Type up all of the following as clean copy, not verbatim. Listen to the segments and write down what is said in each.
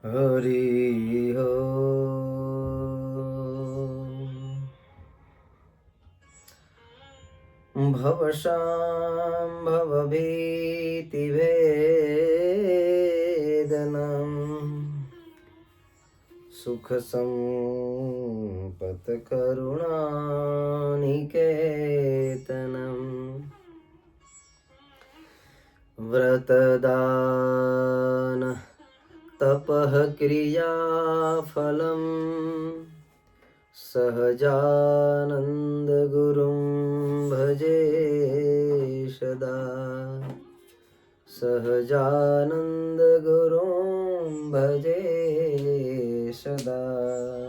હરિ હો. ભવશાંભવ ભીતિભેદનમ સુખ સંપત કરુણાનિકેતનમ વ્રતદાન તપઃ ક્રિયાફલમ સહજાનંદ ગુરુમ ભજે સદા. સહજાનંદ ગુરુમ ભજે સદા.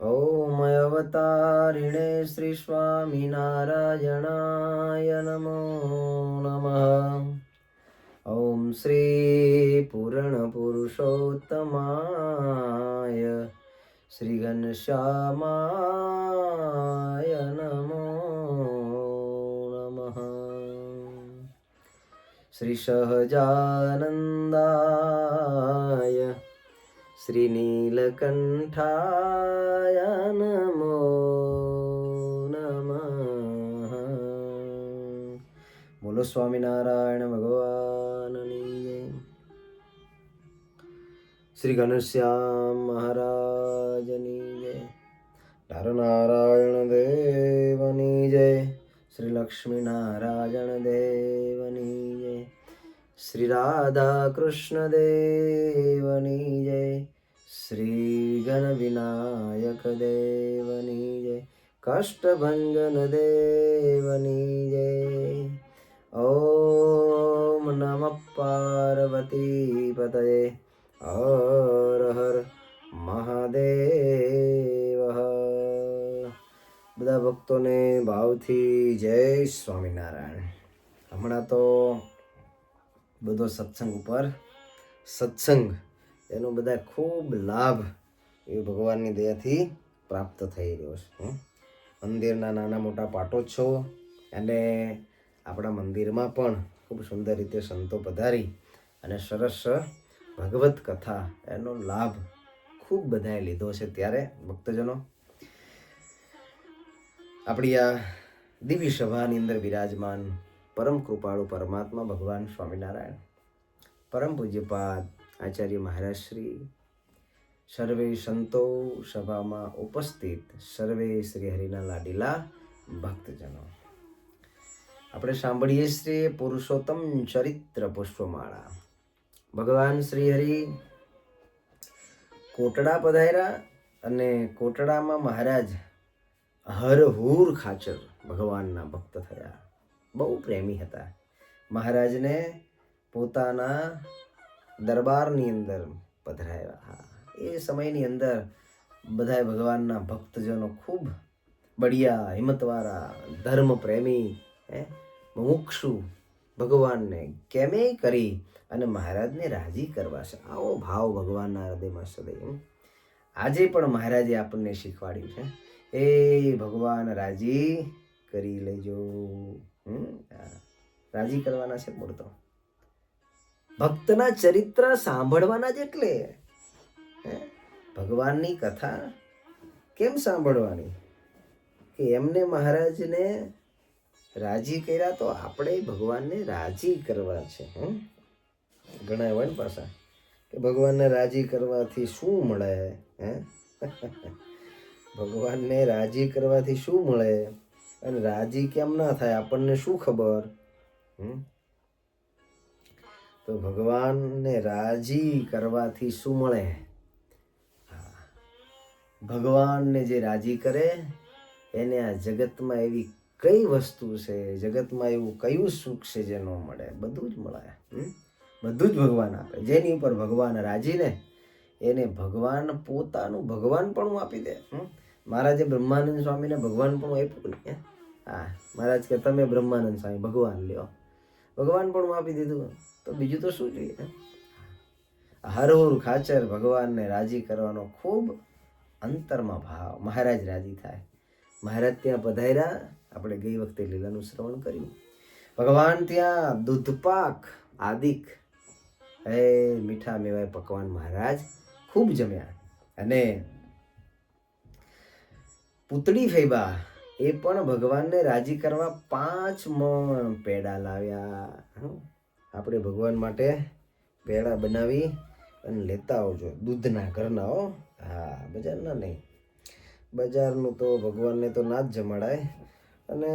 ઓમ અવતારિણે શ્રી સ્વામિનારાયણાય નમો નમઃ. ઓમ શ્રી પૂર્ણ પુરુષોત્તમાય શ્રી ઘનશ્યામાય નમો નમઃ. શ્રી સહજાનંદાય શ્રી નીલકંઠાય નમો નમઃ. બોલો સ્વામિનારાયણ ભગવાનની જય. શ્રી ઘનશ્યામ મહારાજની જય. નારાયણ દેવની જય. શ્રી લક્ષ્મી નારાયણ દેવની જય. શ્રી રાધા કૃષ્ણ દેવની જય. શ્રી ગણ વિનાયક દેવની જય. કષ્ટભંજન દેવની જય. ઓમ નમઃ પાર્વતી પતયે હર હર મહાદેવ. બધા ભક્તોને ભાવથી જય સ્વામિનારાયણ. હમણાં તો બધો સત્સંગ ઉપર સત્સંગ એનો બધા ખૂબ લાભ એ ભગવાનની દયાથી પ્રાપ્ત થઈ રહ્યો છે. મંદિરના નાના મોટા પાટોત્સવ અને આપણા મંદિરમાં પણ ખૂબ સુંદર રીતે સંતો પધારી અને સરસ ભગવત કથા એનો લાભ ખૂબ બધાએ લીધો છે. ત્યારે ભક્તજનો, આપણી આ દિવ્ય સભાની અંદર બિરાજમાન પરમ કૃપાળુ પરમાત્મા ભગવાન સ્વામિનારાયણ, પરમ પૂજ્યપાદ આચાર્ય મહારાજ શ્રી, સર્વે સંતો, સભામાં ઉપસ્થિત સર્વે શ્રી હરિના લાડીલા ભક્તજનો, આપણે સાંભળીએ છીએ પુરુષોત્તમ ચરિત્ર પુષ્પમાળા. ભગવાન શ્રી હરિ કોટડા પધાર્યા અને કોટડામાં મહારાજ હરહુર ખાચર ભગવાનના ભક્ત થયા. બહુ પ્રેમી હતા. મહારાજને પોતાના દરબારની અંદર પધરાવ્યા. એ સમયની અંદર બધા ભગવાનના ભક્તજનો ખૂબ બળિયા, હિંમતવાળા, ધર્મ પ્રેમી, મુમુક્ષુ ભગવાનને કેમે કરી અને મહારાજને રાજી કરવા છે, આવો ભાવ ભગવાનના હૃદયમાં સદૈવ. આજે પણ મહારાજે આપણને શીખવાડ્યું છે, એ ભગવાન રાજી કરી લેજો. રાજી કરવાના છે મૂળ તો ભક્તના ચરિત્ર સાંભળવાના જ. એટલે ભગવાનની કથા કેમ સાંભળવાની કે એમને મહારાજને રાજી કર્યા તો આપણે ભગવાનને રાજી કરવા છે. ઘણા એવા ને પાછા કે ભગવાનને રાજી કરવાથી શું મળે? ભગવાનને રાજી કરવાથી શું મળે અને રાજી કેમ ના થાય આપણને શું ખબર? તો ભગવાનને રાજી કરવાથી શું મળે? ભગવાનને જે રાજી કરે એને આ જગતમાં એવી કઈ વસ્તુ છે, જગતમાં એવું કયું સુખ છે જે ન મળે? બધું જ મળે. બધું જ ભગવાન આપે. જેની ઉપર ભગવાન રાજી ને એને ભગવાન પોતાનું ભગવાન પણ આપી દે. મહારાજે બ્રહ્માનંદ સ્વામીને ભગવાન પણ આપ્યું ને. મહારાજ કે તમે બ્રહ્માનંદ સ્વામી ભગવાન લ્યો. ભગવાન પણ આપી દીધું, તો બીજું તો શું જોઈએ? હરહુર ખાચર ભગવાનને રાજી કરવાનો ખૂબ અંતરમાં ભાવ. મહારાજ રાજી થાય. મહારાજ ત્યાં પધાર્યા. આપણે ગઈ વખતે લીલાનું શ્રવણ કર્યું. ભગવાન ત્યાં દૂધપાક આદિક મીઠા મેવાય પકવાન મહારાજ ખૂબ જમ્યા. અને પૂતળી ફેબા એ પણ ભગવાનને રાજી કરવા 5 મણ પેડા લાવ્યા. આપણે ભગવાન માટે પેડા બનાવી અને લેતા આવજો, દૂધના ઘરના હો, હા બજારના નહીં. બજારનું તો ભગવાનને તો ના જ જમાડાય અને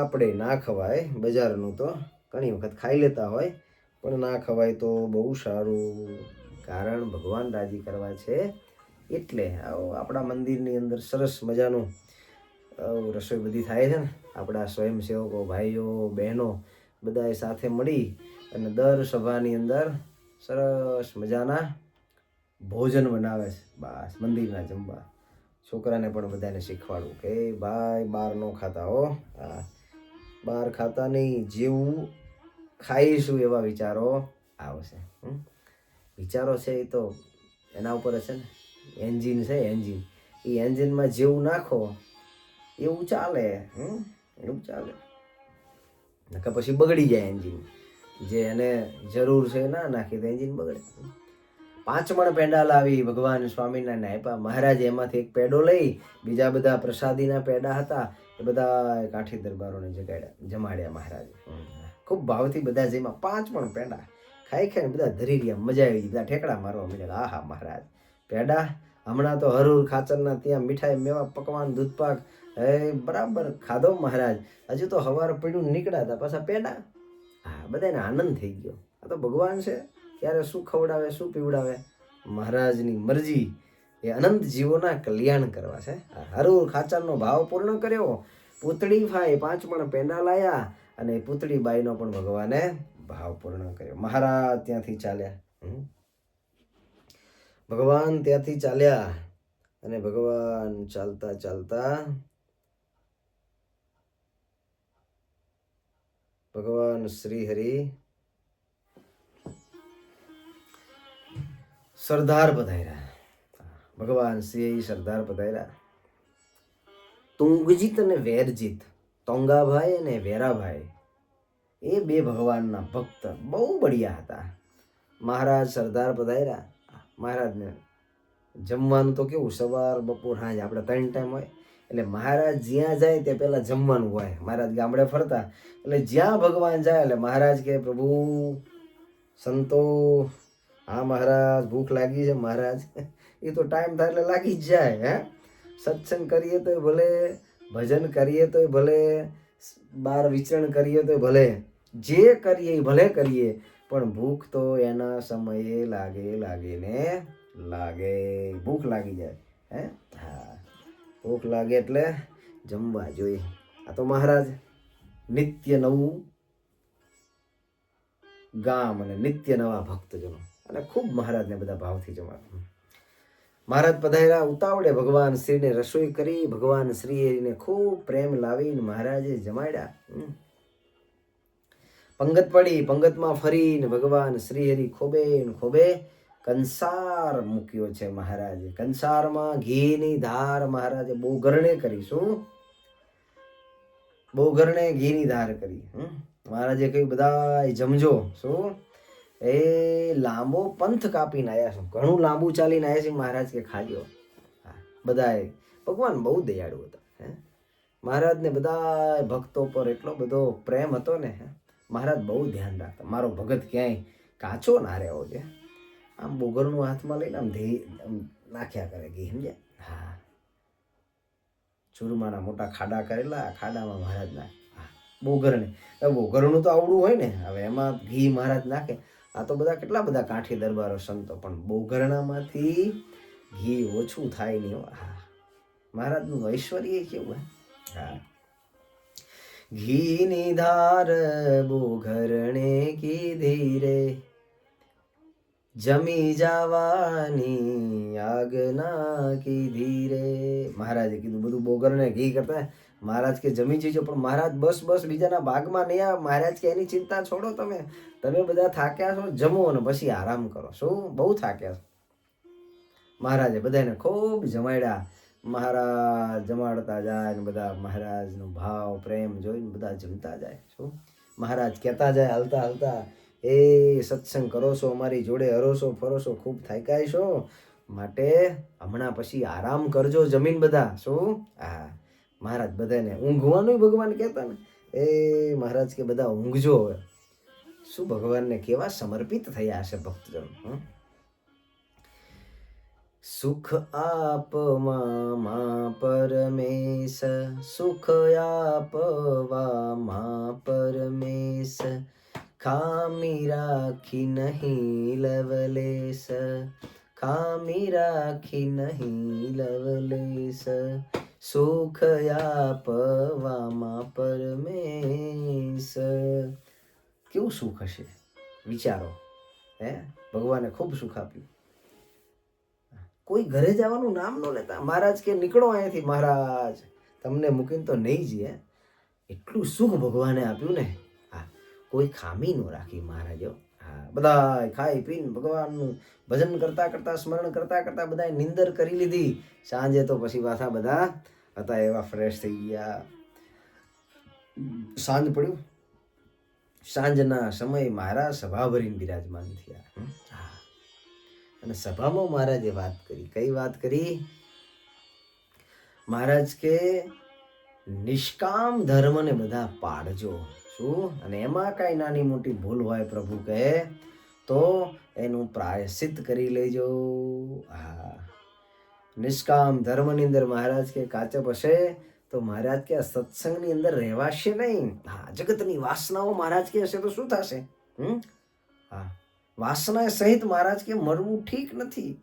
આપણે ના ખવાય. બજારનું તો ઘણી વખત ખાઈ લેતા હોય પણ ના ખવાય તો બહુ સારું, કારણ ભગવાન રાજી કરવા છે. એટલે આપણા મંદિરની અંદર સરસ મજાનું રસોઈ બધી થાય છે ને. આપણા સ્વયંસેવકો ભાઈઓ બહેનો બધાએ સાથે મળી અને દર સભાની અંદર સરસ મજાના ભોજન બનાવે છે. બસ મંદિરના જમવા. છોકરાને પણ બધાને શીખવાડવું કે ભાઈ બહાર ન ખાતા હો, હા બહાર ખાતા નહીં, જેવું ખાઈશું એવા વિચારો આવશે. વિચારો છે એ તો એના ઉપર છે ને, એન્જિન છે એન્જિન, એ એન્જિનમાં જેવું નાખો એવું ચાલે. એવું ચાલે, નકર પછી બગડી જાય એન્જિન. જે એને જરૂર છે ના નાખી તો એન્જિન બગડે. 5 મણ પેંડા લાવી ભગવાન સ્વામિનારાયણ આપ્યા. મહારાજે એમાંથી એક પેડો લઈ, બીજા બધા પ્રસાદીના પેડા હતા એ બધા કાઠી દરબારોને જમાડ્યા મહારાજે. ખૂબ ભાવથી બધા જેમાં 5 મણ પેંડા ખાઈ ખાઈને બધા ધરી રહ્યા. મજા આવી ગઈ, બધા ઠેકડા મારવા માંડ્યા. આહા મહારાજ પેડા હમણાં તો હરુર ખાચરના ત્યાં મીઠાઈ મેવા પકવાન દૂધપાક બરાબર ખાધો મહારાજ. હજુ તો હવાર પડ્યું નીકળ્યા હતા પાછા પેડા. હા બધાને આનંદ થઈ ગયો. આ તો ભગવાન છે, ક્યારે શું ખવડાવે શું પીવડાવે, મહારાજની મરજી એ અનંત જીવોના કલ્યાણ કરવા છે. હરુર ખાચરનો ભાવ પૂર્ણ કર્યો. પૂતળી ફાઈ 5 મણ પેંડા લાયા અને પૂતળી બાઈનો પણ ભગવાને ભાવ પૂર્ણ કર્યો. મહારાજ ત્યાંથી ચાલ્યા. ભગવાન ત્યાંથી ચાલ્યા અને ભગવાન ચાલતા ચાલતા ભગવાન શ્રી હરિ સરદાર પધાર્યા. ભગવાન શ્રી સરદાર પધાર્યા. તુંગજીત અને વેરજીત, તોંગાભાઈ અને વેરાભાઈ એ 2 ભગવાનના ભક્ત બહુ બળિયા હતા. મહારાજ સરદાર પધાર્યા. મહારાજને જમવાનું તો કેવું સવાર બપોર સાંજ આપણે 3 ટાઈમ હોય. એટલે મહારાજ જ્યાં જાય તે પહેલા જમવાનું હોય. મહારાજ ગામડે ફરતા એટલે જ્યાં ભગવાન જાય એટલે મહારાજ કે પ્રભુ સંતો, હા મહારાજ ભૂખ લાગી છે મહારાજ. એ તો ટાઈમ થાય એટલે લાગી જ જાય. સત્સંગ કરીએ તોય ભલે, ભજન કરીએ તોય ભલે, બહાર વિચરણ કરીએ તોય ભલે, જે કરીએ ભલે કરીએ, પણ ભૂખ તો એના સમયે લાગે ને લાગે. ભૂખ લાગી જાય. હા ભૂખ લાગે એટલે જમવા જોઈએ. આ તો મહારાજ નિત્ય નવું ગામ અને નિત્ય નવા ભક્તજનો અને ખૂબ મહારાજને બધા ભાવથી જમાડે. મહારાજ પધાર્યા. ઉતાવળે ભગવાન શ્રીને રસોઈ કરી. ભગવાન શ્રીને ખૂબ પ્રેમ લાવીને મહારાજે જમાડ્યા. પંગત પડી, પંગતમાં ફરીને ભગવાન શ્રી હરિ ખોબે ખોબે કંસાર મૂક્યો છે મહારાજે. કંસારમાં ઘીની ધાર મહારાજે બોઘરણે કરી. શું બોઘરણે ઘીની ધાર કરી. મહારાજે કહ્યું બધા જમજો. શું એ લાંબો પંથ કાપીને આવ્યા છે, ઘણું લાંબુ ચાલીને આવ્યા છે મહારાજ કે ખાજો. બધાએ ભગવાન બહુ દયાળુ હતા. મહારાજને બધા ભક્તો પર એટલો બધો પ્રેમ હતો ને. મહારાજ બહુ ધ્યાન રાખતા, મારો ભગત ક્યાંય કાચો ના રહેવો છે. આમ બોઘરનું હાથમાં લઈને આમ નાખ્યા કરે ઘી, સમજ્યા? હા ચૂરમાના મોટા ખાડા કરેલા, ખાડામાં મહારાજ નાખે. બોઘરને બોઘરનું તો આવડું હોય ને, હવે એમાં ઘી મહારાજ નાખે. આ તો બધા કેટલા બધા કાઠી દરબારો સંતો, પણ બોઘરણામાંથી ઘી ઓછું થાય નહીં. હા મહારાજનું ઐશ્વર્ય કેવું. હા ઘીની ધાર બોઘરણે કીધી રે, જમી જવાની આજ્ઞા કીધી રે. મહારાજે કીધું બધું બોઘરણે ઘી કરતા. મહારાજ કે જમી જજો, પણ મહારાજ બસ બીજાના ભાગમાં નહીં આવે. મહારાજ કે એની ચિંતા છોડો, તમે બધા થાક્યા છો, જમો અને પછી આરામ કરો. શું બહુ થાક્યા છો. મહારાજે બધાને ખૂબ જમાડ્યા. મહારાજ જમાડતા જાય ને બધા મહારાજનો ભાવ પ્રેમ જોઈને બધા જમતા જાય. શું મહારાજ કહેતા જાય હાલતા હાલતા એ સત્સંગ કરો છો, અમારી જોડે હરોશો ફરોશો, ખૂબ થાક્યા છો, માટે હમણાં પછી આરામ કરજો, જમીન બધા. શું? હા, મહારાજ બધાને ઊંઘવાનું ભગવાન કહેતા ને, એ મહારાજ કે બધા ઊંઘજો હવે. શું ભગવાનને કેવા સમર્પિત થયા હશે ભક્તજન. સુખ આપવા મા પરમેશ, સુખ આપવા મા પરમેશ, ખામી રાખી નહીં લવલેશ, ખામી રાખી નહીં લવલેશ, સુખ આપવા મા પરમેશ. કેવું સુખ હશે વિચારો. ભગવાને ખૂબ સુખ આપ્યું. કોઈ ઘરે જવાનું નામ ન લેતા. મહારાજ કે નીકળો અહીંયાથી, મહારાજ તમને મૂકીને તો નહીં જ. એટલું સુખ ભગવાને આપ્યું ને. હા, કોઈ ખામી ન રાખી મહારાજો. હા, બધા ખાઈ પીને ભગવાનનું ભજન કરતા કરતા, સ્મરણ કરતા કરતા બધા નિંદર કરી લીધી. સાંજે તો પછી પાછા બધા હતા એવા ફ્રેશ થઈ ગયા. સાંજ પડ્યું, સાંજના સમયે મહારાજ સભા ભરીને બિરાજમાન થયા. અને સભામાં મહારાજે વાત કરી. કઈ વાત કરી? મહારાજ કે નિષ્કામ ધર્મને બધા પાળજો. શું? અને એમાં કાંઈ નાની મોટી ભૂલ હોય પ્રભુ કહે તો એનું પ્રાયશ્ચિત કરી લેજો. હા, નિષ્કામ ધર્મની અંદર મહારાજ કે કાચપ હશે તો મહારાજ કે સત્સંગની અંદર રહેવાશે નહીં. હા, જગતની વાસનાઓ મહારાજ કે હશે તો શું થશે? હા, વાસના સહિત મહારાજ કે મરવું ઠીક નથી.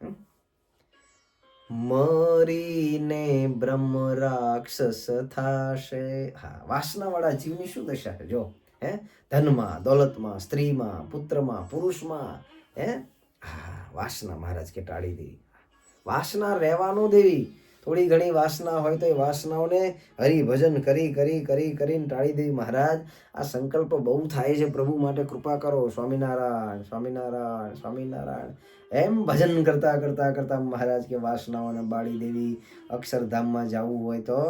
મરીને બ્રહ્મ રાક્ષસ થાશે. હા, વાસના વાળા જીવની શું દશા છે જો. ધનમાં, દોલતમાં, સ્ત્રીમાં, પુત્રમાં, પુરુષમાં. હા, વાસના મહારાજ કે ટાળી દેવી. વાસના રહેવાનો દેવી. થોડી ઘણી વાસના હોય તો એ વાસનાઓને હરિભજન કરી કરી કરી કરીને ટાળી દેવી. મહારાજ આ સંકલ્પ બહુ થાય છે, પ્રભુ માટે કૃપા કરો. સ્વામિનારાયણ સ્વામિનારાયણ સ્વામિનારાયણ એમ ભજન કરતા કરતા કરતા મહારાજ કે વાસનાઓને બાળી દેવી. અક્ષરધામમાં જવું હોય તો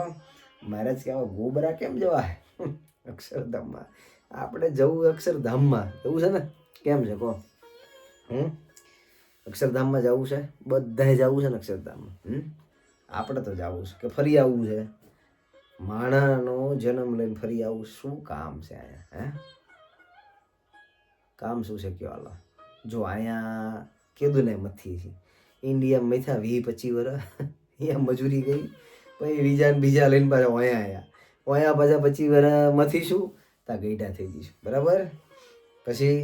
મહારાજ કે ગોબરા કેમ જવાય અક્ષરધામમાં? આપણે જવું અક્ષરધામમાં એવું છે ને. કેમ છે કહો? અક્ષરધામમાં જવું છે, બધાએ જવું છે ને અક્ષરધામમાં. આપણે તો જવું છે કે ફરી આવવું છે? માણાનો જન્મ લઈને ફરી આવું શું કામ છે અહીંયા? કામ શું છે કયો? હાલો જો અહીંયા કીધું ને મથી છે ઇન્ડિયામાં મથ્યા 20-25 વર્ષ અહીંયા મજૂરી ગઈ, પછી બીજા લઈને પાછા અહીંયા પાછા 25 વર્ષ મથીશું ત્યાં ગઈઢા થઈ જઈશું. બરાબર? પછી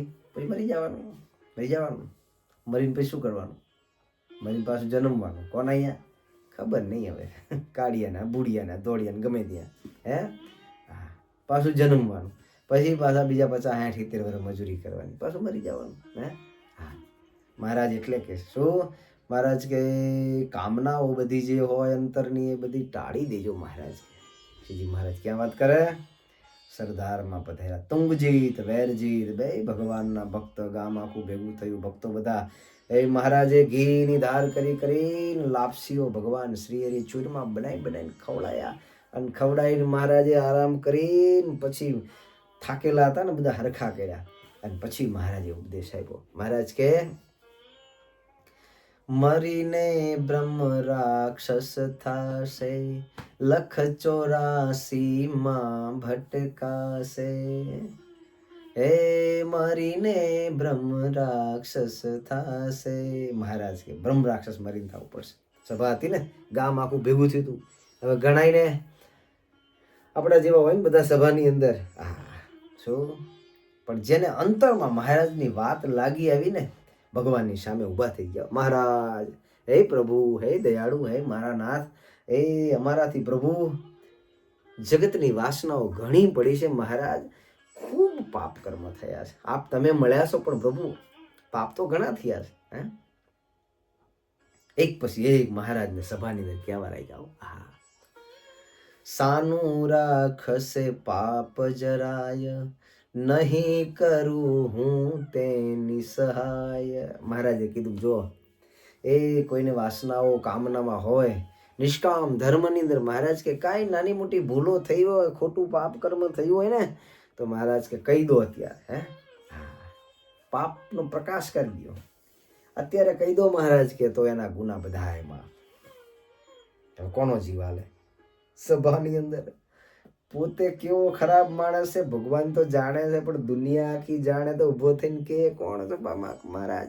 મરી જવાનું. મરીને પછી શું કરવાનું? મરીને પાછું જન્મવાનું. કોણ અહીંયા? ખબર નહીં હવે. કાળિયાના, બુડિયાના, દોડિયાના, ગમે ત્યાં. હા, પાછું જન્મવાનું. પછી પાછા બીજા 50-60-70 વર્ષ મજૂરી કરવાની, પાછું મરી જવાનું. હા, મહારાજ એટલે કે શું? મહારાજ કે કામનાઓ બધી જે હોય અંતરની એ બધી ટાળી દેજો. મહારાજ શ્રીજી મહારાજ ક્યાં વાત કરે? સરદારમાં પધાર્યા. તુંગજીત વેરજીત બે ભગવાનના ભક્ત, ગામ આખું ભેગું થયું. ભક્તો બધા મહારાજે ઘીની ધાર કરી કરીને લાપસીઓ ભગવાન શ્રી હરિ ચૂરમાં બનાવીને ખવડાયા. અને ખવડાવીને મહારાજે આરામ કરીને પછી થાકેલા હતા ને બધા હરખા કર્યા. અને પછી મહારાજે ઉપદેશ આપ્યો. મહારાજ કે મરીને બ્રહ્મ રાક્ષસ થાશે, 184 માં ભટકાશે. મરીને બ્રહ્મ રાક્ષસ થાશે. મહારાજ કે બ્રહ્મ રાક્ષસ મરીને થવું પડશે. સભા હતી ને, ગામ આખું ભેગું થયું હતું. હવે ગણાઈને આપણા જેવા હોય ને બધા સભાની અંદર. શું? પણ જેને અંતરમાં મહારાજની વાત લાગી આવી ને, ભગવાનની સામે ઊભા થઈ ગયા. મહારાજ હે પ્રભુ, હે દયાળુ, હે મારા નાથ, અમારાથી પ્રભુ જગતની વાસનાઓ ઘણી પડી છે. મહારાજ ખૂબ પાપ કર્મ થયા છે. આપ તમે મળ્યા છો પણ પ્રભુ પાપ તો ઘણા થયા છે. એક પછી એક મહારાજને સભાની અંદર કહેવા લાગ્યા. સાનું રાખશે પાપ જરાય, નહીં કરું હું તેની સહાય. મહારાજે કીધું જો કોઈને વાસનાઓ કામનામાં હોય, નિષ્કામ ધર્મની અંદર મહારાજ કે કાંઈ નાની મોટી ભૂલો થઈ હોય, ખોટું પાપ કર્મ થયું હોય ને તો મહારાજ કે કહી દો અત્યારે. પાપનો પ્રકાશ કરી દો. અત્યારે કહી દો મહારાજ કે તો એના ગુના બધા એમાં કોનો જીવ હાલે સભાની અંદર? પોતે કેવો ખરાબ માણસ છે ભગવાન તો જાણે છે, પણ દુનિયા આખી જાણે તો ઊભો થઈને કે કોણ છે મહારાજ?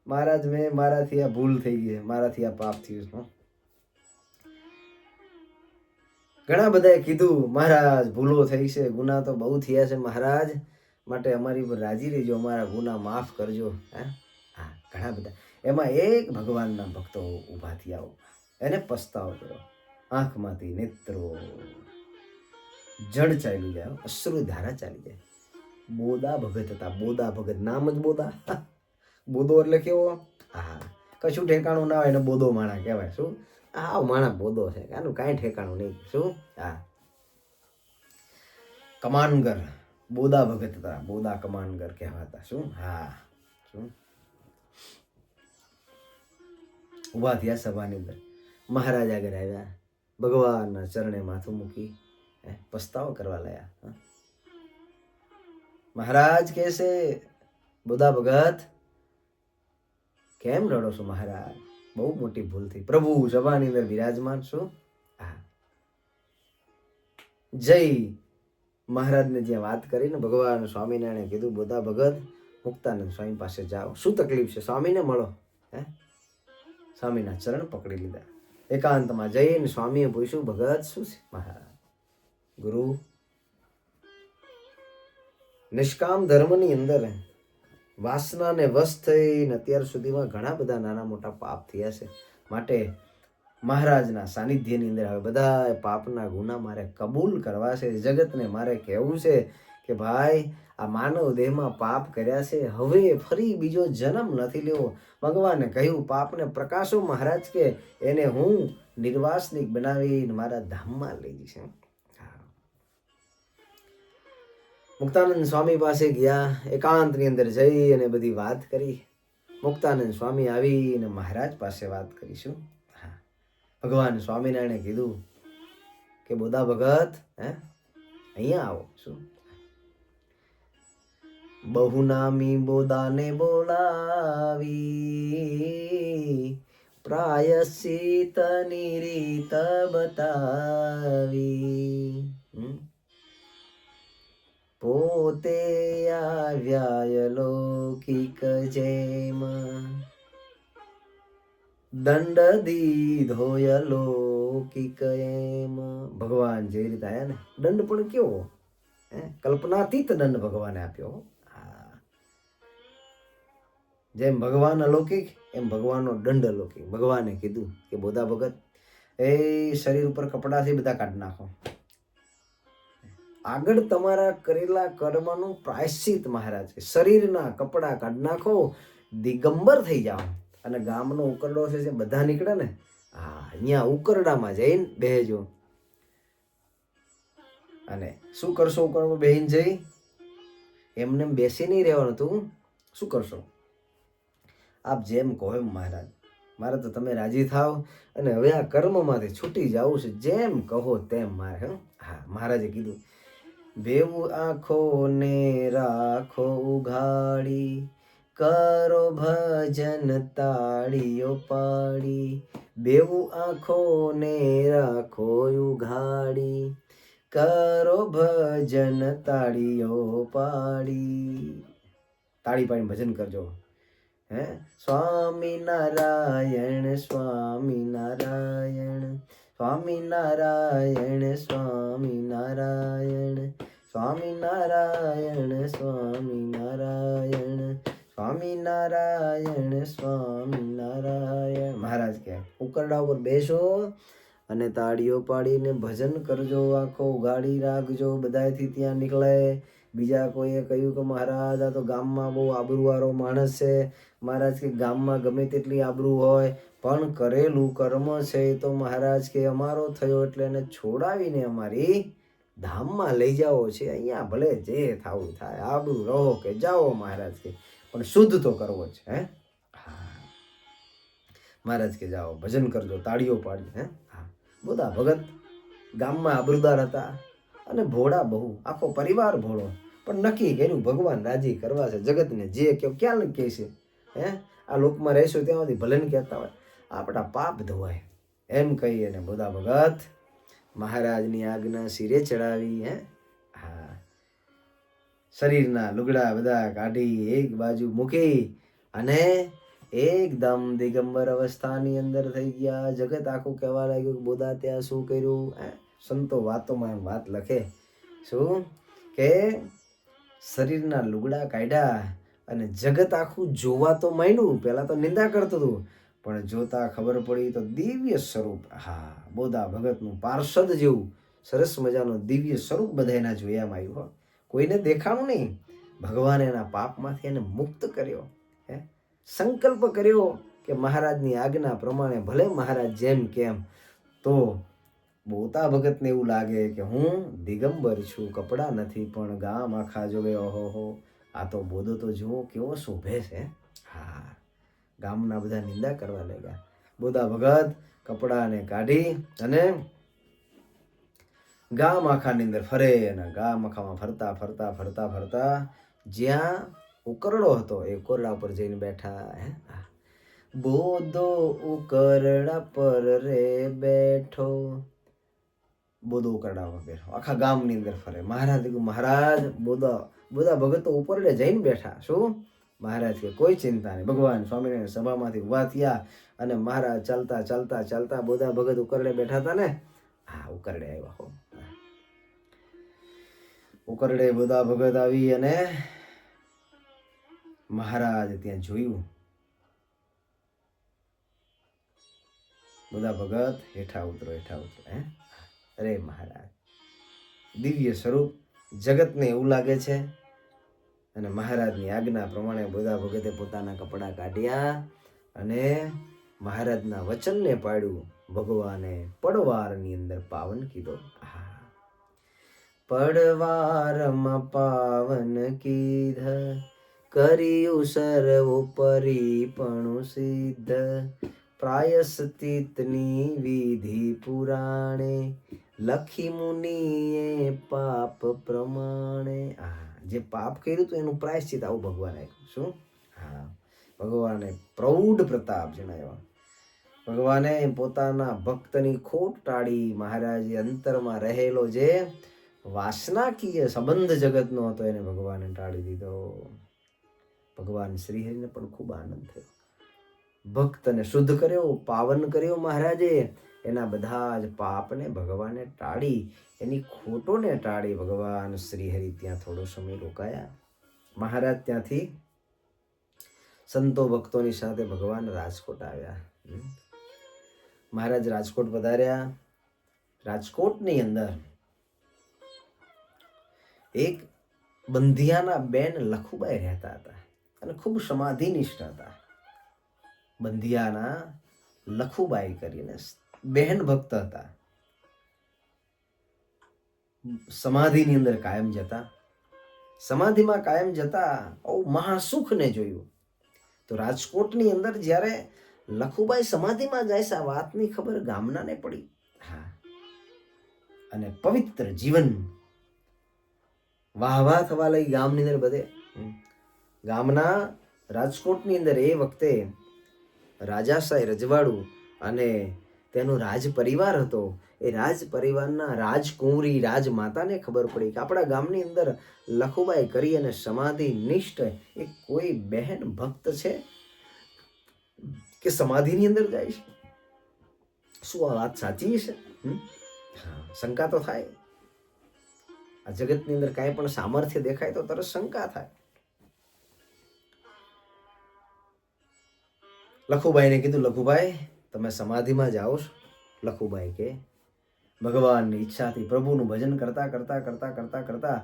મહારાજ મારાથી આ ભૂલ થઈ ગઈ, મારાથી આ પાપ થયું. ઘણા બધાએ કીધું મહારાજ ભૂલો થઈ છે, ગુના તો બહુ થયા છે મહારાજ, માટે અમારી પર રાજી રહેજો, અમારા ગુના માફ કરજો. હા, ઘણા બધા. એમાં એક ભગવાનના ભક્તો ઊભા થયા, એને પસ્તાવો કર્યો. આંખમાંથી નેત્રો જડ ચાલી જાય, અશ્રુ ધારા ચાલી જાય. બોદા ભગત હતા. બોદા ભગત, નામ જ બોદા. બોદો એટલે કેવો? હા, કશું ઠેકાણું ના હોય એને બોદો માણા કહેવાય. શું? આ માણા બોદો છે, આનું કાંઈ ઠેકાણું નહીં. શું? હા, કમાનગર બોદા ભગત હતા. બોદા કમાનગર કહેવાતા. શું? હા, શું ઉભા થયા સભાની અંદર. મહારાજ આગળ આવ્યા, ભગવાનના ચરણે માથું મૂકી પસ્તાવો કરવા લાયા. મહારાજ કહેશે, બોદા ભગત કેમ રડો છો મહારાજ? બહુ મોટી ભૂલ થઈ. પ્રભુ સભાની અંદર બિરાજમાન. શું? હા, જય મહારાજને જ્યાં વાત કરીને ભગવાન સ્વામિનારાયણે કીધું, બોદા ભગત મુક્તાનંદ સ્વામી પાસે જાઓ. શું તકલીફ છે? સ્વામીને મળો. સ્વામીના ચરણ પકડી લીધા. એકાંતમાં જઈને સ્વામીએ પૂછ્યું, ભગત શું છે? મહારાજ ગુરુ, નિષ્કામ ધર્મની અંદર વાસનાને વશ થઈને અત્યાર સુધીમાં ઘણા બધા નાના મોટા પાપ થયા છે, માટે મહારાજના સાનિધ્યની અંદર હવે બધા પાપના ગુના મારે કબૂલ કરવા છે. જગતને મારે કહેવું છે કે ભાઈ આ માનવ દેહમાં પાપ કર્યા છે, હવે ફરી બીજો જન્મ નથી લેવો. ભગવાને કહ્યું, પાપને પ્રકાશો મહારાજ કે એને હું નિર્વાસનિક બનાવીને મારા ધામમાં લઈ જઈશ. મુક્તાનંદ સ્વામી પાસે ગયા, એકાંતની અંદર જઈ અને બધી વાત કરી. મુક્તાનંદ સ્વામી આવીને મહારાજ પાસે વાત કરીશું. હા, ભગવાન સ્વામિનારાયણે કીધું કે બોદા ભગત અહીંયા આવો. શું? બહુ નામી બોદાને બોલાવી, પ્રાયશ્ચિતની રીત બતાવી, પોતે આવ્યા લૌકિક જેમ, દંડ દીધો લૌકિક એમ. ભગવાન જે રીતે આયા ને, દંડ પણ કેવો કલ્પનાતીત દંડ ભગવાને આપ્યો. જેમ ભગવાન અલૌકિક એમ ભગવાનનો દંડ અલૌકિક. ભગવાને કીધું કે બોદા ભગત એ શરીર ઉપર કપડાથી બધા કાઢી નાખો. આગળ તમારા કરેલા કર્મનું પ્રાયશ્ચિત મહારાજ કે શરીરના કપડા કાઢી નાખો, દિગંબર થઈ જાઓ. અને ગામનો ઉકરડો છે જે બધા નીકળે ને, અહીંયા ઉકરડામાં જઈને બેહજો. અને શું કરશો? ઉકરડામાં બેહીને જઈ એમને બેસી નહીં રહેવાનું. તું શું કરશો? આપ જેમ કહો એમ મહારાજ, મારે તો તમે રાજી થાવ અને હવે આ કર્મમાંથી છૂટી જવું છે, જેમ કહો તેમ મારે. હા, મહારાજે કીધું, બેવું આંખો ને રાખો ઉઘાડી, કરો ભજન તાળીઓ પાડી. બેવું આંખો ને રાખો ઉઘાડી, કરો ભજન તાળીઓ પાડી. તાળી પાડીને ભજન કરજો. સ્વામિનારાયણ સ્વામિનારાયણ, સ્વામિનારાયણ સ્વામિનારાયણ, સ્વામિનારાયણ સ્વામિનારાયણ, સ્વામિનારાયણ સ્વામિનારાયણ. મહારાજ કહે, ઉકરડા ઉપર બેસો અને તાળીઓ પાડીને ભજન કરજો, આંખો ઉઘાડી રાખજો. બધાથી ત્યાં નીકળે. બીજા કોઈએ કહ્યું કે મહારાજ આ તો ગામમાં બહુ આબરૂવાળો માણસ છે. મહારાજ કે ગામમાં ગમે તેટલી આબરૂ હોય પણ કરેલું કર્મ છે તો મહારાજ કે અમારો થયો એટલે એને છોડાવીને અમારી ધામમાં લઈ જાઓ છે. અહીંયા ભલે જે થવું થાય, આબરૂ રહો કે જાઓ મહારાજ કે, પણ શુદ્ધ તો કરવો છે. હા, મહારાજ કે જાઓ ભજન કરજો, તાળીઓ પાડી. હા, બોદા ભગત ગામમાં આબરૂદાર હતા અને ભોળા બહુ, આખો પરિવાર ભોળો, પણ નક્કી કર્યું ભગવાન રાજી કરવા છે, જગતને જે કે ક્યાં કહે છે, હે આ લોકમાં રહેશો ત્યાં સુધી ભલે ને કહેતા હોય આપણા પાપ ધોવાય એમ કહી અને બોધા ભગત મહારાજની આજ્ઞા શિરે ચડાવી. હા, શરીરના લુગડા બધા કાઢી એક બાજુ મૂકી અને એકદમ દિગંબર અવસ્થાની અંદર થઈ ગયા. જગત આખું કહેવા લાગ્યું બોધા ત્યાં શું કર્યું. સંતો વાતોમાં એમ વાત લખે શું કે શરીરના લુગડા કાઢ્યા અને જગત આખું જોવા તો માંડ્યું. પહેલા તો નિંદા કરતું હતું પણ જોતા ખબર પડી તો દિવ્ય સ્વરૂપ. હા, બોધા ભગતનું પાર્ષદ જેવું સરસ મજાનું દિવ્ય સ્વરૂપ બધાના જોયામાં આવ્યું. કોઈને દેખાણું નહીં. ભગવાને એના પાપમાંથી એને મુક્ત કર્યો. સંકલ્પ કર્યો કે મહારાજની આજ્ઞા પ્રમાણે ભલે મહારાજ જેમ કેમ. તો બોધા ભગતને એવું લાગે કે હું દિગંબર છું, કપડાં નથી, પણ ગામ આખા જોવે ઓહો આ તો બોધો તો જુઓ કેવો શોભે છે. હા, ગામના બધા નિંદા કરવા લાગ્યા. બોધા ભગત કપડાને કાઢી અને ગામ આખાની અંદર ફરે અને ગામ આખામાં ફરતા ફરતા ફરતા ફરતા જ્યાં ઉકરડો હતો એ ઉકરડા ઉપર જઈને બેઠા. બોધો ઉકરડા પર રે બેઠો. બોધો ઉકરડા પર બેઠો આખા ગામની અંદર ફરે. મહારાજ બોધા ભગત તો ઉપરડે જઈને બેઠા. શું મહારાજ કે કોઈ ચિંતા નહીં. ભગવાન સ્વામિનારાયણ સભામાંથી ઉભા થયા અને મહારાજ ચાલતા ચાલતા ચાલતા બોધા ભગત ઉકરડે બેઠા હતા ને. હા, ઉકરડે આવ્યા. હો, ઉકરડે બોધા ભગત આવી અને મહારાજ ત્યાં જોયું. બોધા ભગત હેઠા ઉતરો હેઠા ઉતરો. અરે મહારાજ દિવ્ય સ્વરૂપ. જગતને એવું લાગે છે અને મહારાજની આજ્ઞા પ્રમાણે બોધા ભગતે પોતાના કપડા કાઢ્યા અને મહારાજના વચનને પાડ્યું. ભગવાને પડવારની અંદર પાવન કીધો. પડવારમાં પાવન કીધ કર્યું સર્વોપરી પણ સિદ્ધ પ્રાયશ્ચિતની વિધિ પુરાણે લખી મુનિએ પાપ પ્રમાણે. જે પાપ કર્યું હતું એનું પ્રાયશ્ચિત આવું ભગવાને આપ્યું. શું? હા, ભગવાને પ્રૌઢ પ્રતાપ જણાવ્યો. ભગવાને પોતાના ભક્તની ખોટ ટાળી. મહારાજે અંતરમાં રહેલો જે વાસનાકીય સંબંધ જગતનો હતો એને ભગવાને ટાળી દીધો. ભગવાન શ્રીહરિને પણ ખૂબ આનંદ થયો. ભક્તને શુદ્ધ કર્યો, પાવન કર્યો મહારાજે. એના બધા જ પાપને ભગવાને ટાળી, એની ખોટોને ટાળી. ભગવાન શ્રીહરિ ત્યાં થોડો સમય રોકાયા. મહારાજ ત્યાંથી સંતો ભક્તોની સાથે ભગવાન રાજકોટ આવ્યા. મહારાજ રાજકોટ પધાર્યા. રાજકોટની અંદર એક બંધિયાના બેન લખુબાઈ રહેતા હતા અને ખૂબ સમાધિનિષ્ઠ હતા. બંધિયાના લખુબાઈ કરીને બહેન ભક્ત હતા. સમાધિની અંદર કાયમ જતા. સમાધિમાં કાયમ જતા મહાસુખને જોયું. તો રાજકોટની અંદર જ્યારે લખુબાઈ સમાધિમાં જાય છે આ વાતની ખબર ગામનાને પડી. હા, અને પવિત્ર જીવન વાહવા થવા લાગી ગામની અંદર બધે. ગામના રાજકોટની અંદર એ વખતે રાજાશાહી રજવાડું અને તેનો રાજ પરિવાર હતો. એ રાજ પરિવારના રાજકુંવરી રાજમાતાને ખબર પડી કે આપણા ગામની અંદર લખુબાઈ કરી અને સમાધિ નિષ્ઠ એ કોઈ બહેન ભક્ત છે કે સમાધિની અંદર જાય છે. શું આ વાત સાચી છે? શંકા તો થાય. આ જગતની અંદર કાંઈ પણ સામર્થ્ય દેખાય તો તરત શંકા થાય. લખુબાઈને કીધું, લખુબાઈ તમે સમાધિમાં જાઓ છો? લખુબાઈ કે ભગવાનની ઈચ્છાથી પ્રભુનું ભજન કરતા કરતા કરતા કરતા કરતા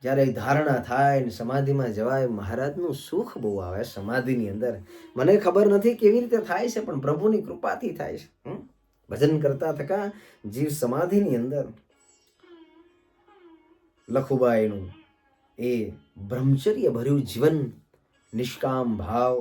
જ્યારે ધારણા થાય ને સમાધિમાં જવાય, મહારાજનું સુખ બહુ આવે સમાધિની અંદર. મને ખબર નથી કેવી રીતે થાય છે, પણ પ્રભુની કૃપાથી થાય છે. ભજન કરતા થકા જીવ સમાધિની અંદર લખુબાઈનું એ બ્રહ્મચર્ય ભર્યું જીવન, નિષ્કામ ભાવ,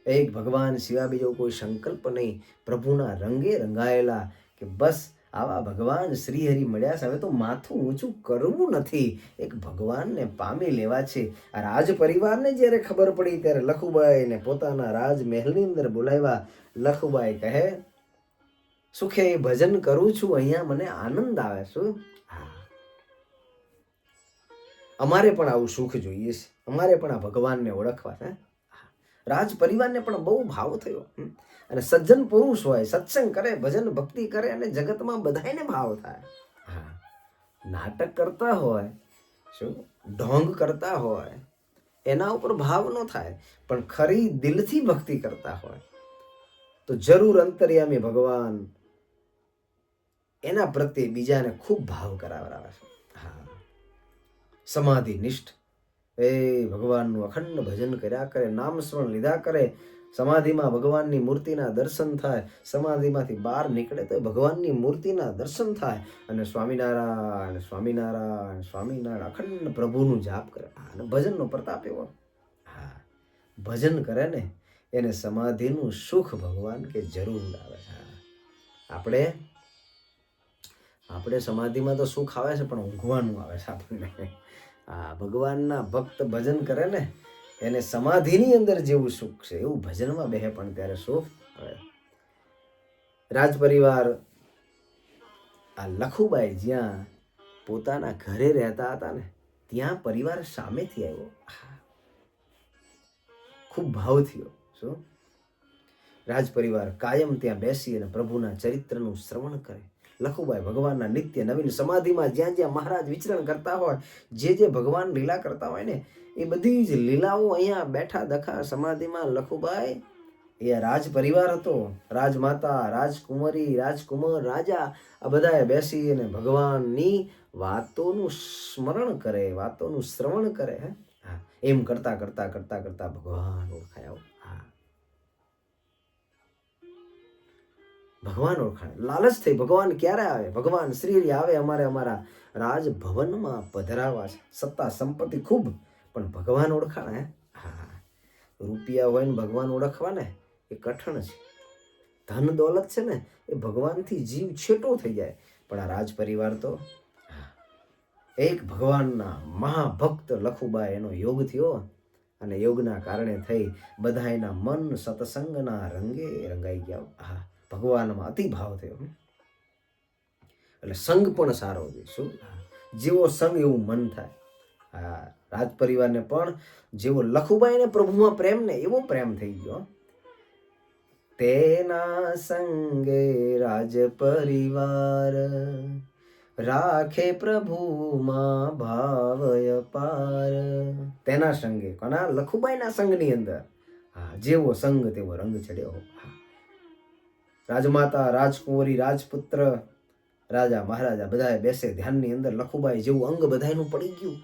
એક ભગવાન સિવાય બીજો કોઈ સંકલ્પ નહીં, પ્રભુના રંગે રંગાયેલા કે બસ આવા ભગવાન શ્રીહરિ મળ્યા છે. હવે તો માથું ઊંચું કરવું નથી, એક ભગવાનને પામી લેવા છે. આ રાજ પરિવારને જ્યારે ખબર પડી ત્યારે લખુબાઈને પોતાના રાજમહેલની અંદર બોલાવ્યા. લખુબાઈ કહે, સુખે ભજન કરું છું, અહીંયા મને આનંદ આવે છે. હા, અમારે પણ આવું સુખ જોઈએ છે, અમારે પણ આ ભગવાનને ઓળખવા છે. રાજ પરિવારને પણ બહુ ભાવ થયો. અને સજ્જન પુરુષ હોય, સત્સંગ કરે, ભજન ભક્તિ કરે અને જગતમાં બધાને ભાવ થાય. હા, નાટક કરતા હોય, શું ઢોંગ કરતા હોય, એના ઉપર ભાવ ન થાય, પણ ખરી દિલથી ભક્તિ કરતા હોય તો જરૂર અંતર્યામી ભગવાન એના પ્રત્યે બીજાને ખૂબ ભાવ કરાવરાવે છે. હા, સમાધિ નિષ્ઠ એ ભગવાનનું અખંડ ભજન કર્યા કરે, નામ સ્મરણ લીધા કરે. સમાધિમાં ભગવાનની મૂર્તિના દર્શન થાય, સમાધિમાંથી બહાર નીકળે તો ભગવાનની મૂર્તિના દર્શન થાય અને સ્વામિનારાયણ સ્વામિનારાયણ સ્વામિનારાયણ અખંડ પ્રભુનું જાપ કરે. અને ભજનનો પ્રતાપ એવો. હા, ભજન કરે ને એને સમાધિનું સુખ ભગવાન કે જરૂર આવે છે. આપણે સમાધિમાં તો સુખ આવે છે, પણ ઊંઘવાનું આવે છે આપણને. આ ભગવાનના ભક્ત ભજન કરે ને એને સમાધિની અંદર જેવું સુખ છે એવું ભજનમાં બેહે પણ ત્યારે સુખ આવે. રાજ પરિવાર આ લખુબાઈ જ્યાં પોતાના ઘરે રહેતા હતા ને ત્યાં પરિવાર સામેથી આવ્યો. ખૂબ ભાવ થયો. શું રાજ પરિવાર કાયમ ત્યાં બેસી અને પ્રભુના ચરિત્રનું શ્રવણ કરે. લખુબાઈ ભગવાનના નિત્ય નવીન સમાધિમાં જ્યાં જ્યાં મહારાજ વિચરણ કરતા હોય, જે ભગવાન લીલા કરતા હોય ને એ બધી જ લીલાઓ અહીંયા બેઠા દખા સમાધિમાં લખુબાઈ એ રાજ પરિવાર હતો. રાજમાતા, રાજકુમારી, રાજકુમાર, રાજા આ બધાએ બેસી અને ભગવાનની વાતોનું સ્મરણ કરે, વાતોનું શ્રવણ કરે. હા, એમ કરતા કરતા કરતા કરતા ભગવાન ઓળખાયા. ભગવાન ઓળખાય. લાલચ થઈ ભગવાન ક્યારે આવે, ભગવાન શ્રી આવે અમારે અમારા રાજભવનમાં પધરાવા છે. સત્તા સંપત્તિ ખૂબ, પણ ભગવાન ઓળખાણે. હા, રૂપિયા હોય ને ભગવાન ઓળખવા ને એ કઠણ છે. ધન દોલત છે ને એ ભગવાનથી જીવ છેટો થઈ જાય. પણ આ રાજ પરિવાર તો એક ભગવાનના મહાભક્ત લખુબાઈ એનો યોગ થયો અને યોગના કારણે થઈ બધા એના મન સત્સંગના રંગે રંગાઈ ગયા. હા, ભગવાનમાં અતિ ભાવ થયો એટલે સંગ પણ સારો શું જેવો સંગ એવું મન થાય. હા, રાજ પરિવારને પણ જેવો લખુબાઈને પ્રભુમાં પ્રેમ ને એવો પ્રેમ થઈ ગયો. તેના સંગે રાજ પરિવાર રાખે પ્રભુમાં ભાવય પાર. તેના સંગે કોના? લખુબાઈના સંગની અંદર. હા, જેવો સંગ તેવો રંગ ચડ્યો. રાજમાતા, રાજકુંવરી, રાજપુત્ર, રાજા મહારાજા બધાએ બેસે ધ્યાનની અંદર. લખુબાઈ જેવું અંગ બધાનું પડી ગયું.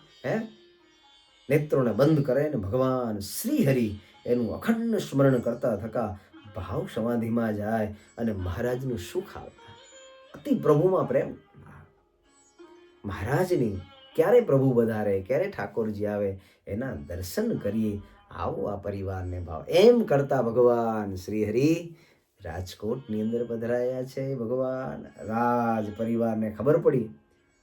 નેત્રોને બંધ કરે ને ભગવાન શ્રી હરિ એનું અખંડ સ્મરણ કરતા થકા ભાવ સમાધિમાં જાય અને મહારાજનું સુખ આવે. અતિ પ્રભુમાં પ્રેમ. મહારાજની ક્યારે પ્રભુ વધારે, ક્યારે ઠાકોરજી આવે એના દર્શન કરીએ. આવો આ પરિવારને ભાવ. એમ કરતા ભગવાન શ્રી હરિ રાજકોટની અંદર પધરાયા છે. ભગવાન રાજ પરિવારને ખબર પડી.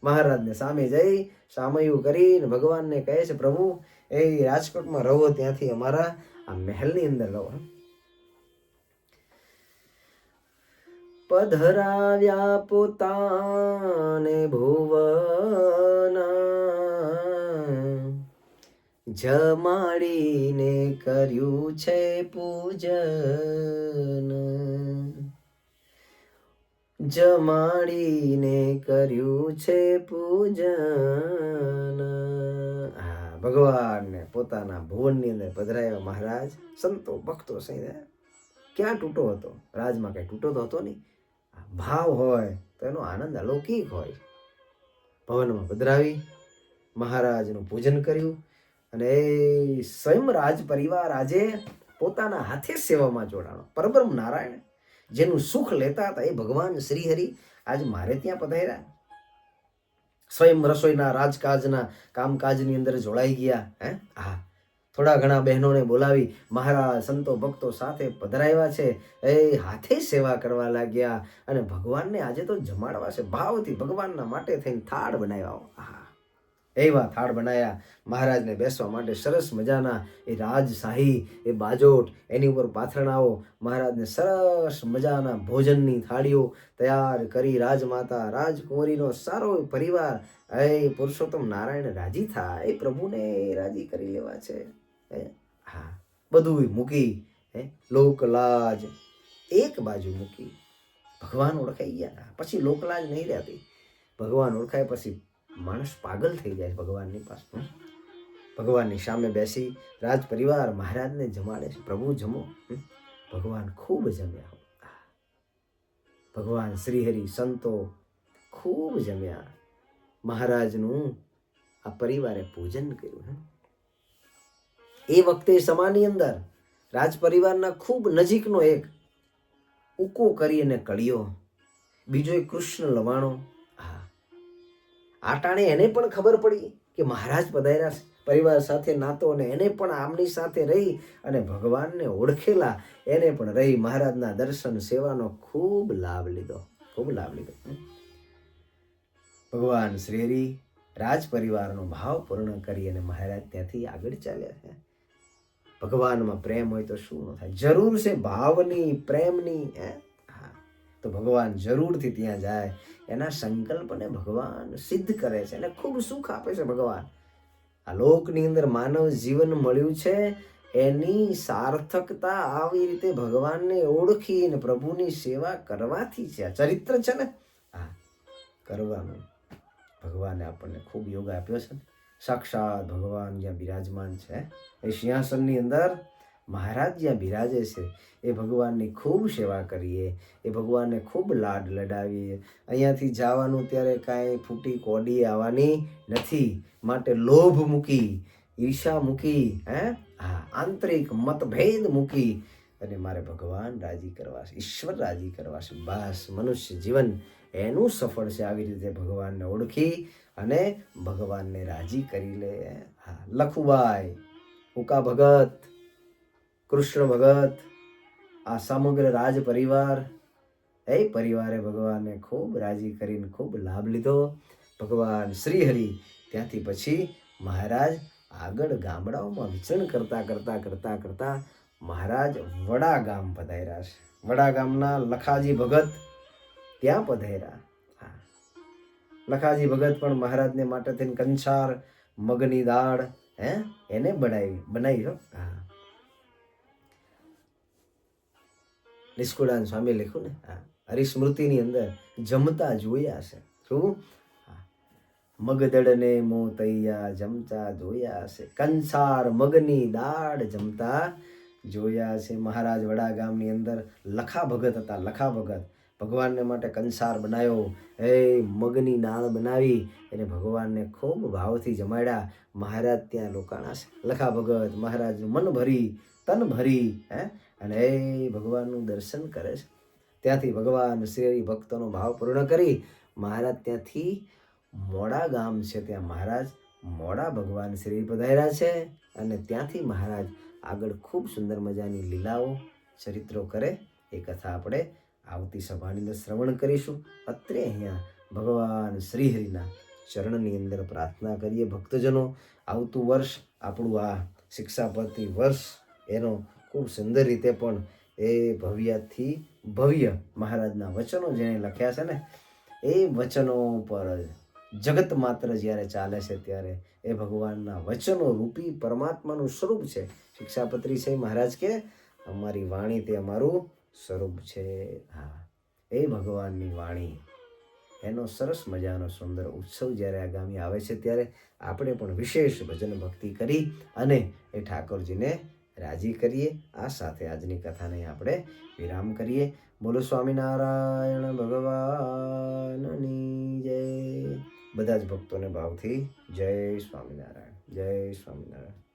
મહારાજને સામે જઈ સામયું કરીને ભગવાનને કહે છે, પ્રભુ એ રાજકોટમાં રહો, ત્યાંથી અમારા આ મહેલની અંદર રહો. પધરાવ્યા પોતાને ભુવના, જમાડીને કર્યું છે પૂજન, જમાડીને કર્યું છે પૂજન. હા, ભગવાનને પોતાના ભુવનની અંદર પધરાવ્યા મહારાજ. સંતો ભક્તો સહિત ક્યાં તૂટો હતો? રાજમાં કઈ તૂટો તો હતો નહીં. ભાવ હોય તો એનો આનંદ અલૌકિક હોય. ભવનમાં પધરાવી મહારાજનું પૂજન કર્યું અને સ્વયં રાજ પરિવાર આજે પોતાના હાથે સેવામાં જોડાણો. પરબ્રહ્મ નારાયણ જેનું સુખ લેતા હતા એ ભગવાન શ્રી હરિ આજ મારે ત્યાં પધાર્યા. સ્વયં રસોઈના રાજકાજના કામકાજની અંદર જોડાઈ ગયા. હા, થોડા ઘણા બહેનોને બોલાવી મહારાજ સંતો ભક્તો સાથે પધરાવ્યા છે. એ હાથે સેવા કરવા લાગ્યા અને ભગવાનને આજે તો જમાડવા છે. ભાવથી ભગવાનના માટે થઈને થાળ બનાવ્યા. એવા થાળ બનાવ્યા. મહારાજને બેસવા માટે સરસ મજાના એ રાજશાહી એ બાજોટ એની ઉપર પાથરણાઓ, મહારાજને સરસ મજાના ભોજનની થાળીઓ તૈયાર કરી રાજમાતા રાજકુંવરીનો સારો પરિવાર એ પુરુષોત્તમ નારાયણ રાજી થાય, એ પ્રભુને રાજી કરી લેવા છે. હા, બધું મૂકી લોકલાજ એક બાજુ મૂકી ભગવાન ઓળખાઈ ગયા. પછી લોકલાજ નહીં રહેતી. ભગવાન ઓળખાય પછી માણસ પાગલ થઈ જાય ભગવાનની પાસે. ભગવાનની સામે બેસી રાજ પરિવાર મહારાજને જમાડે છે. પ્રભુ જમો. ભગવાન ખૂબ જમ્યા. ભગવાન શ્રીહરિ સંતો ખૂબ જમ્યા. મહારાજનું આ પરિવારે પૂજન કર્યું. એ વખતે સમાની અંદર રાજ પરિવારના ખૂબ નજીકનો એક ઉકો કરીને કળિયો, બીજો એક કૃષ્ણ લવાણો. આટાણે એને પણ ખબર પડી કે મહારાજ પધાર્યા છે, પરિવાર સાથે નાતો, અને એને પણ આમની સાથે રહી અને ભગવાનને ઓળખેલા એને પણ રહી મહારાજના દર્શન સેવાનો ખૂબ લાભ લીધો. ભગવાન શ્રીહરિ રાજ પરિવારનો ભાવ પૂર્ણ કરી અને મહારાજ ત્યાંથી આગળ ચાલ્યા છે. ભગવાનમાં પ્રેમ હોય તો શું ન થાય? જરૂર છે ભાવની, પ્રેમની. તો ભગવાન જરૂરથી ત્યાં જાય. એના સંકલ્પને ભગવાન સિદ્ધ કરે છે અને ખૂબ સુખ આપે છે. ભગવાન આ લોકની અંદર માનવ જીવન મળ્યું છે, એની સાર્થકતા આવી રીતે ભગવાનને ઓળખીને પ્રભુની સેવા કરવાથી છે. આ ચરિત્ર છે ને, કરવાનું. ભગવાને આપણને ખૂબ યોગ આપ્યો છે. સાક્ષાત ભગવાન જ્યાં બિરાજમાન છે, એ સિંહાસનની અંદર મહારાજ જ્યાં બિરાજે છે, એ ભગવાનની ખૂબ સેવા કરીએ, એ ભગવાનને ખૂબ લાડ લડાવીએ. અહીંયાથી જવાનું ત્યારે કાંઈ ફૂટી કોડી આવવાની નથી. માટે લોભ મૂકી, ઈર્ષા મૂકી, આંતરિક મતભેદ મૂકી અને મારે ભગવાન રાજી કરવા છે, ઈશ્વર રાજી કરવા છે. બસ મનુષ્ય જીવન એનું સફળ છે. આવી રીતે ભગવાનને ઓળખી અને ભગવાનને રાજી કરી લે. લખુબાઈ, ઉકા ભગત, કૃષ્ણ ભગત, આ સમગ્ર રાજ પરિવાર, એ પરિવારે ભગવાનને ખૂબ રાજી કરીને ખૂબ લાભ લીધો. ભગવાન શ્રીહરિ ત્યાંથી પછી મહારાજ આગળ ગામડાઓમાં વિચરણ કરતા મહારાજ વડા ગામ પધાર્યા છે. વડા ગામના લખાજી ભગત ત્યાં પધાર્યા. લખાજી ભગત પણ મહારાજને માટે થઈને કંસાર, મગની દાળ એને બનાવી. નિષ્કુળાન સ્વામી લખ્યું ને, હરિસ્મૃતિની અંદર જમતા જોયા છે. શું? મગદળને મોતૈયા જમતા જોયા છે, કંસાર મગની દાળ જમતા જોયા છે. મહારાજ વડા ગામની અંદર લખા ભગત હતા. લખા ભગત ભગવાનને માટે કંસાર બનાવ્યો, મગની દાળ બનાવી એને ભગવાનને ખૂબ ભાવથી જમાડ્યા. મહારાજ ત્યાં રોકાણા છે. લખા ભગત મહારાજનું મન ભરી, તન ભરી અને એ ભગવાનનું દર્શન કરે છે. ત્યાંથી ભગવાન શ્રી ભક્તોનો ભાવ પૂર્ણ કરી મહારાજ ત્યાંથી મોડા ગામ છે, ત્યાં મહારાજ મોડા ભગવાન શ્રી પધાર્યા છે. અને ત્યાંથી મહારાજ આગળ ખૂબ સુંદર મજાની લીલાઓ, ચરિત્રો કરે. એ કથા આપણે આવતી સભાની અંદર શ્રવણ કરીશું. અત્રે અહીંયા ભગવાન શ્રીહરિના ચરણની અંદર પ્રાર્થના કરીએ. ભક્તજનો, આવતું વર્ષ આપણું આ શિક્ષાપતિ વર્ષ, એનો ખૂબ સુંદર રીતે પણ એ ભવ્યથી ભવ્ય મહારાજના વચનો જેણે લખ્યા છે ને, એ વચનો પર જગત માત્ર જ્યારે ચાલે છે ત્યારે એ ભગવાનના વચનો રૂપી પરમાત્માનું સ્વરૂપ છે. શિક્ષાપત્રી છે મહારાજ કે અમારી વાણી તે અમારું સ્વરૂપ છે. એ ભગવાનની વાણી, એનો સરસ મજાનો સુંદર ઉત્સવ જ્યારે આગામી આવે છે ત્યારે આપણે પણ વિશેષ ભજન ભક્તિ કરી અને એ ઠાકોરજીને રાજી કરીએ. આ સાથે આજની કથાને આપણે વિરામ કરીએ. બોલો સ્વામિનારાયણ ભગવાનની જય. બધા જ ભક્તોને ભાવથી જય સ્વામિનારાયણ, જય સ્વામિનારાયણ.